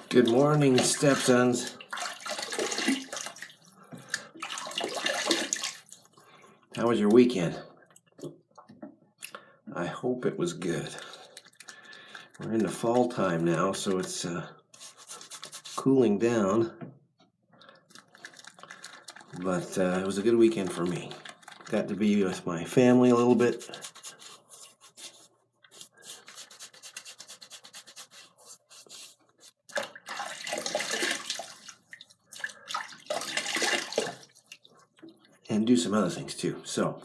Good morning, stepsons. How was your weekend? I hope it was good. We're in the fall time now, so it's cooling down. But it was a good weekend for me. Got to be with my family a little bit. And do some other things too. So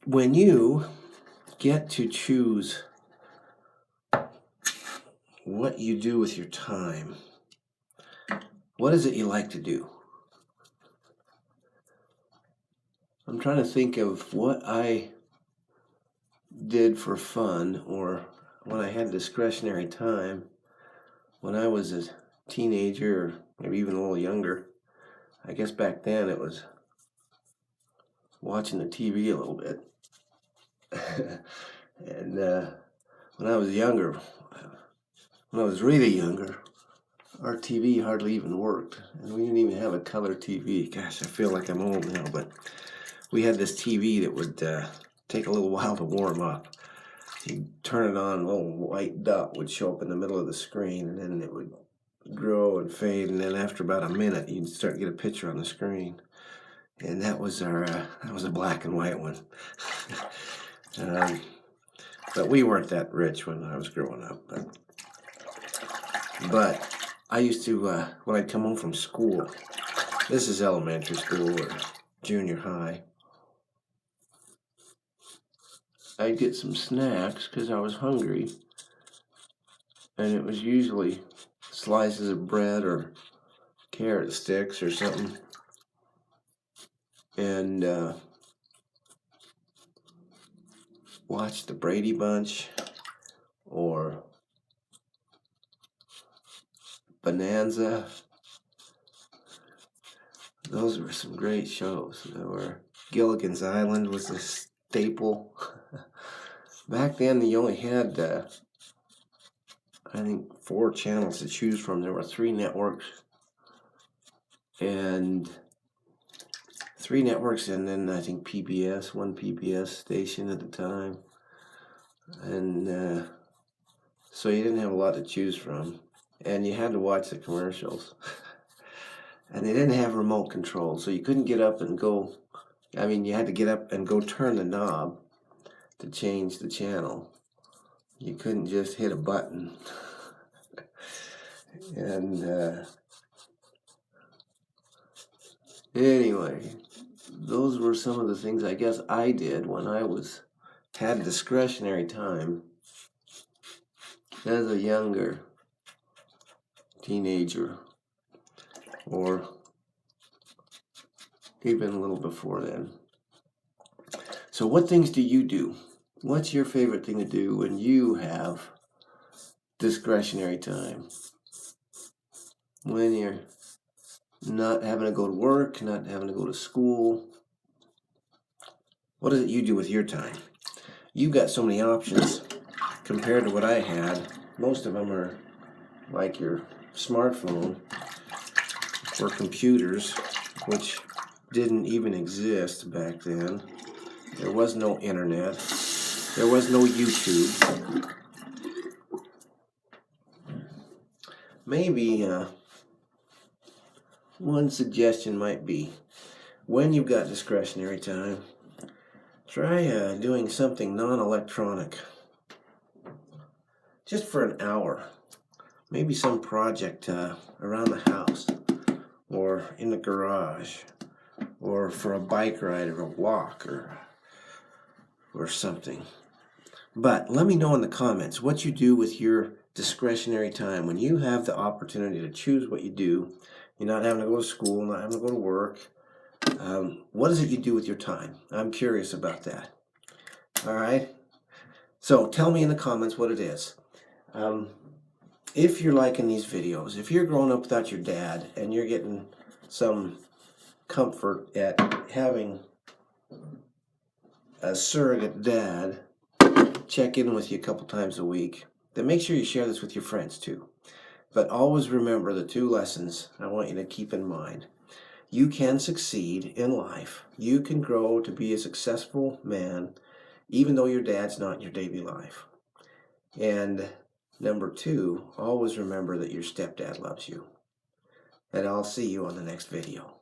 when you get to choose what you do with your time, what is it you like to do? I'm trying to think of what I did for fun or when I had discretionary time when I was a teenager or maybe even a little younger. I guess back then it was watching the TV a little bit. And when I was younger, when I was really younger, our TV hardly even worked. And we didn't even have a color TV. Gosh, I feel like I'm old now, but we had this TV that would take a little while to warm up. You'd turn it on, a little white dot would show up in the middle of the screen, and then it would grow and fade, and then after about a minute, you'd start to get a picture on the screen. And that was a black and white one. But we weren't that rich when I was growing up. But I used to, when I'd come home from school, this is elementary school or junior high, I'd get some snacks because I was hungry. And it was usually slices of bread or carrot sticks or something. And watch the Brady Bunch or Bonanza. Those were some great shows. There were Gilligan's Island was a staple. Back then, you only had, I think, 4 channels to choose from. There were 3 networks. And 3 networks, and then I think PBS, one PBS station at the time. And so you didn't have a lot to choose from. And you had to watch the commercials. And they didn't have remote control, so you couldn't get up and go. I mean, you had to get up and go turn the knob to change the channel. You couldn't just hit a button. And anyway, those were some of the things I guess I did when I had discretionary time as a younger teenager, or even a little before then. So what things do you do? What's your favorite thing to do when you have discretionary time? When you're not having to go to work, not having to go to school. What is it you do with your time? You've got so many options compared to what I had. Most of them are like your smartphone or computers, which didn't even exist back then. There was no internet. There was no YouTube. Maybe one suggestion might be, when you've got discretionary time, try doing something non-electronic. Just for an hour. Maybe some project around the house, or in the garage, or for a bike ride or a walk or something. But let me know in the comments what you do with your discretionary time when you have the opportunity to choose what you do. You're not having to go to school, not having to go to work. What is it you do with your time? I'm curious about that. All right. So tell me in the comments what it is. If you're liking these videos, if you're growing up without your dad and you're getting some comfort at having a surrogate dad check in with you a couple times a week, then make sure you share this with your friends too. But always remember the 2 lessons I want you to keep in mind. You can succeed in life. You can grow to be a successful man, even though your dad's not in your daily life. And number 2, always remember that your stepdad loves you. And I'll see you on the next video.